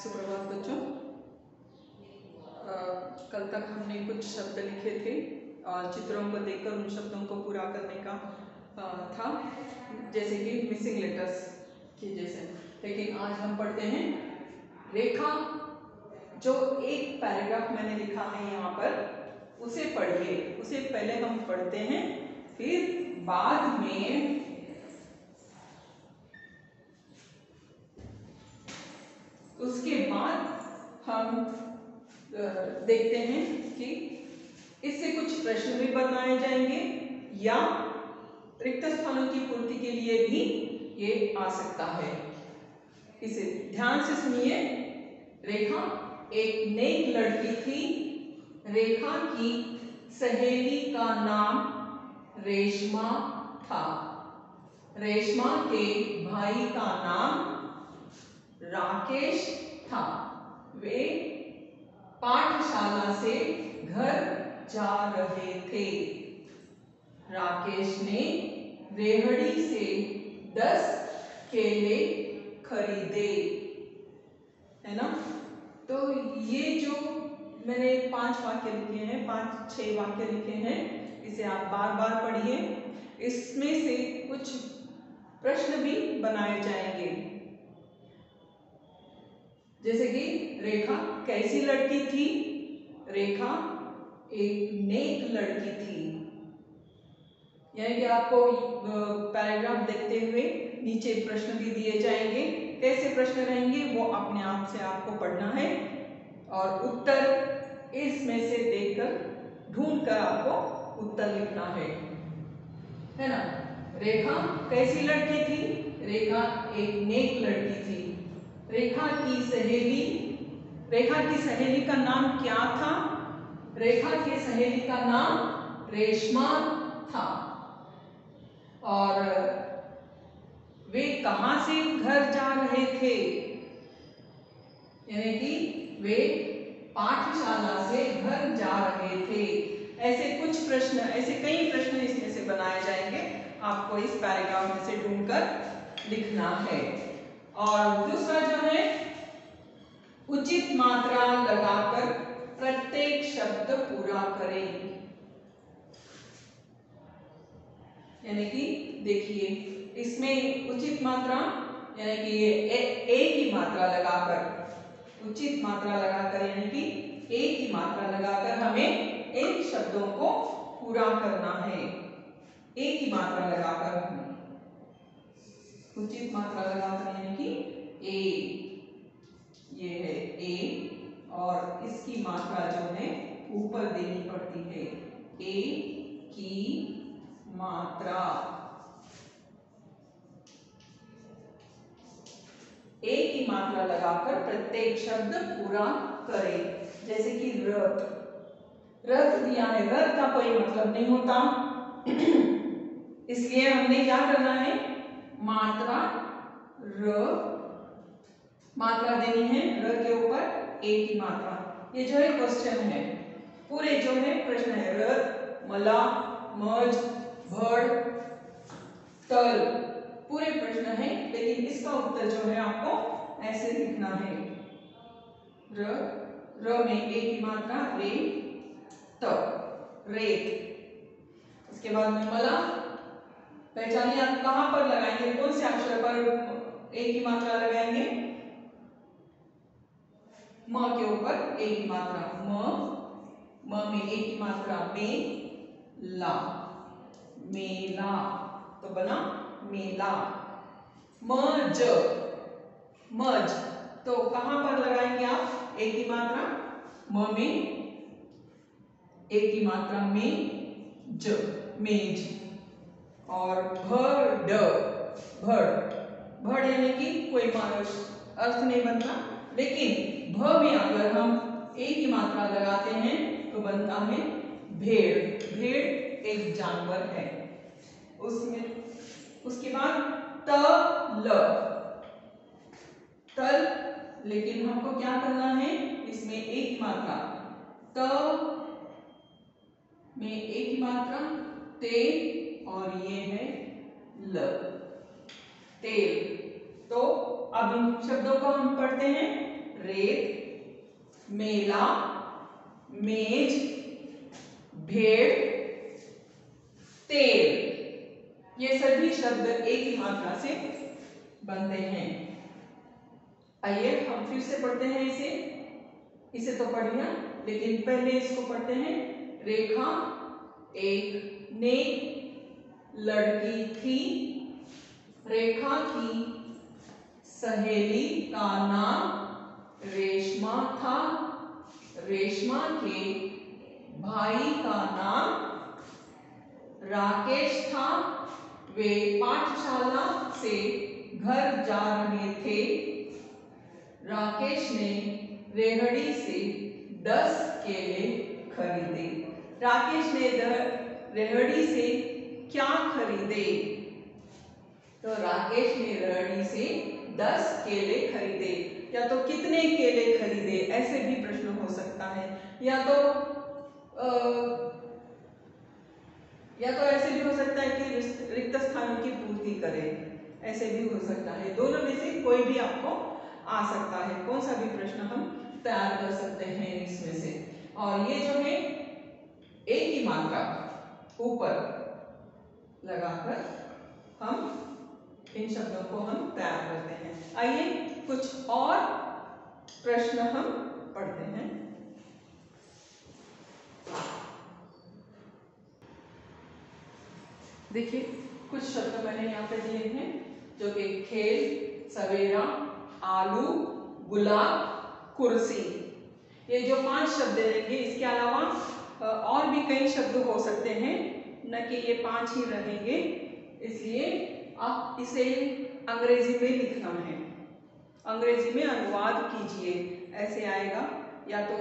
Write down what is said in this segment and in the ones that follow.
सुप्रभात बच्चों। कल तक हमने कुछ शब्द लिखे थे और चित्रों को देखकर उन शब्दों को पूरा करने का था, जैसे कि मिसिंग लेटर्स की जैसे। लेकिन आज हम पढ़ते हैं रेखा। जो एक पैराग्राफ मैंने लिखा है यहाँ पर, उसे पढ़िए। उसे पहले हम पढ़ते हैं, फिर बाद में उसके बाद हम देखते हैं कि इससे कुछ प्रश्न भी बनाए जाएंगे या रिक्त स्थानों की पूर्ति के लिए भी ये आ सकता है। इसे ध्यान से सुनिए। रेखा, एक नेक लड़की थी। रेखा की सहेली का नाम रेशमा था। रेशमा के भाई का नाम राकेश था। वे पाठशाला से घर जा रहे थे। राकेश ने रेहड़ी से 10 केले खरीदे, है ना। तो ये जो मैंने 5 वाक्य लिखे हैं, 5-6 वाक्य लिखे हैं, इसे आप बार बार पढ़िए। इसमें से कुछ प्रश्न भी बनाए जाएंगे, जैसे कि रेखा कैसी लड़की थी। रेखा एक नेक लड़की थी। यानी कि आपको पैराग्राफ देखते हुए नीचे प्रश्न भी दिए जाएंगे। कैसे प्रश्न रहेंगे वो अपने आप से आपको पढ़ना है और उत्तर इसमें से देखकर ढूंढकर आपको उत्तर लिखना है ना। रेखा कैसी लड़की थी। रेखा एक नेक लड़की थी। रेखा की सहेली का नाम क्या था। रेखा की सहेली का नाम रेशमा था। और वे कहां से घर जा रहे थे, यानी कि वे पाठशाला से घर जा रहे थे। ऐसे कुछ प्रश्न, ऐसे कई प्रश्न इसमें से बनाए जाएंगे। आपको इस पैराग्राफ में से ढूंढकर लिखना है। और दूसरा जो है, उचित मात्रा लगाकर प्रत्येक शब्द पूरा करें। यानी कि देखिए, इसमें उचित मात्रा यानी कि ए की मात्रा लगाकर, उचित मात्रा लगाकर यानी कि ए की मात्रा लगाकर हमें इन शब्दों को पूरा करना है। ए की मात्रा लगाकर हमें उचित मात्रा लगाकर, यानी कि ए, ये है ए, और इसकी मात्रा जो है ऊपर देनी पड़ती है। ए की मात्रा, ए की मात्रा लगाकर प्रत्येक शब्द पूरा करें। जैसे कि रथ दिया है, रथ का कोई मतलब नहीं होता, इसलिए हमने क्या करना है, मात्रा देनी है र के ऊपर ए की मात्रा। ये जो है क्वेश्चन है, पूरे जो है प्रश्न है, रथ, मला, मज, भड़, तल, पूरे प्रश्न है। लेकिन इसका उत्तर जो है आपको ऐसे लिखना है। र में ए की मात्रा रे, त, रेत। उसके बाद में मला, पहचानिए आप कहां पर लगाएंगे, कौन से अक्षर पर ए की मात्रा लगाएंगे। म के ऊपर ए की मात्रा, म में ए की मात्रा मेला, मेला, तो बना मेला। मज, तो कहां पर लगाएंगे आप ए की मात्रा, म में ए की मात्रा में ज, मेज। और भड़ यानी कि कोई अर्थ नहीं बनता, लेकिन भ में अगर हम ए की मात्रा लगाते हैं तो बनता है भेड़। भेड़ एक जानवर है। उसके बाद तल, लेकिन हमको क्या करना है, इसमें ए की मात्रा, त में ए की मात्रा ते, और ये है ल, तेल। तो अब इन शब्दों को हम पढ़ते हैं। रेत, मेला, मेज, भेड़, तेल। ये सभी शब्द एक ही मात्रा से बनते हैं। आइए हम फिर से पढ़ते हैं इसे तो पढ़ लिया, लेकिन पहले इसको पढ़ते हैं। रेखा एक नेक लड़की थी। रेखा की सहेली का नाम रेशमा था। रेशमा के भाई का नाम राकेश था। वे पाठशाला से घर जा रहे थे। राकेश ने रेहड़ी से 10 केले खरीदे। राकेश ने रेहड़ी से क्या खरीदे? तो राकेश ने रेहड़ी से 10 केले खरीदे। या तो कितने केले खरीदे, ऐसे भी प्रश्न हो सकता है। या तो ऐसे भी हो सकता है कि रिक्त स्थानों की पूर्ति करें, ऐसे भी हो सकता है। दोनों में से कोई भी आपको आ सकता है। कौन सा भी प्रश्न हम तैयार कर सकते हैं इसमें से। और ये जो है एक ही मात्रा ऊपर लगाकर हम इन शब्दों को हम तैयार करते हैं। आइए कुछ और प्रश्न हम पढ़ते हैं। देखिए कुछ शब्द मैंने यहाँ पे दिए हैं, जो कि खेल, सवेरा, आलू, गुलाब, कुर्सी। ये जो 5 शब्द रहेंगे, इसके अलावा और भी कई शब्द हो सकते हैं, न कि ये 5 ही रहेंगे। इसलिए आप इसे अंग्रेजी में लिखना है। अंग्रेजी में अनुवाद कीजिए, ऐसे आएगा। या तो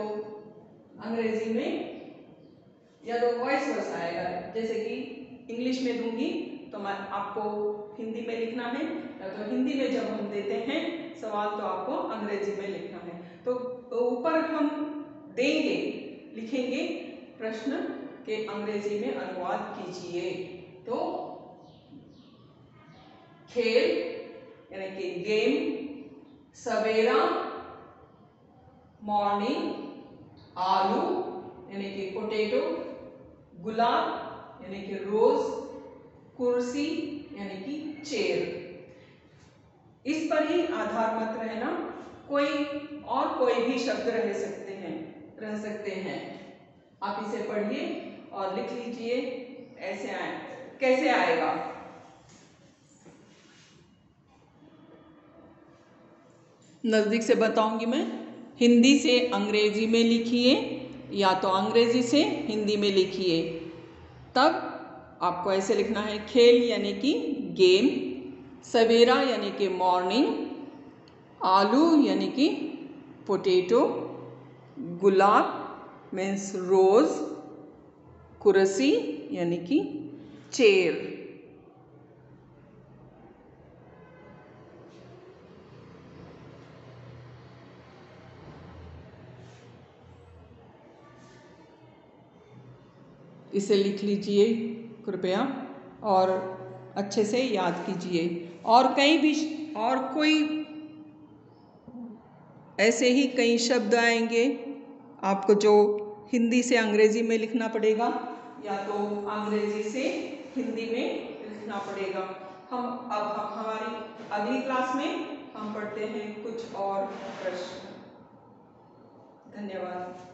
अंग्रेजी में या तो वॉइस वर्सा आएगा। जैसे कि इंग्लिश में दूंगी तो मैं आपको हिंदी में लिखना है, या तो हिंदी में जब हम देते हैं सवाल तो आपको अंग्रेजी में लिखना है। तो ऊपर हम देंगे, लिखेंगे प्रश्न के अंग्रेजी में अनुवाद कीजिए। तो खेल यानी कि गेम, सवेरा मॉर्निंग, आलू यानी कि पोटैटो, गुलाब यानी कि रोज, कुर्सी यानी कि चेयर। इस पर ही आधार मत रहना, कोई भी शब्द रह सकते हैं। आप इसे पढ़िए और लिख लीजिए। ऐसे कैसे आएगा? नजदीक से बताऊंगी मैं। हिंदी से अंग्रेजी में लिखिए, या तो अंग्रेजी से हिंदी में लिखिए। तब आपको ऐसे लिखना है। खेल यानी कि गेम, सवेरा यानी कि मॉर्निंग, आलू यानी कि पोटैटो, गुलाब मीन्स रोज, कुर्सी यानी कि चेयर। इसे लिख लीजिए कृपया और अच्छे से याद कीजिए। और कोई ऐसे ही कई शब्द आएंगे आपको, जो हिंदी से अंग्रेजी में लिखना पड़ेगा, या तो अंग्रेजी से हिंदी में लिखना पड़ेगा। हमारी अगली क्लास में हम पढ़ते हैं कुछ और प्रश्न। धन्यवाद।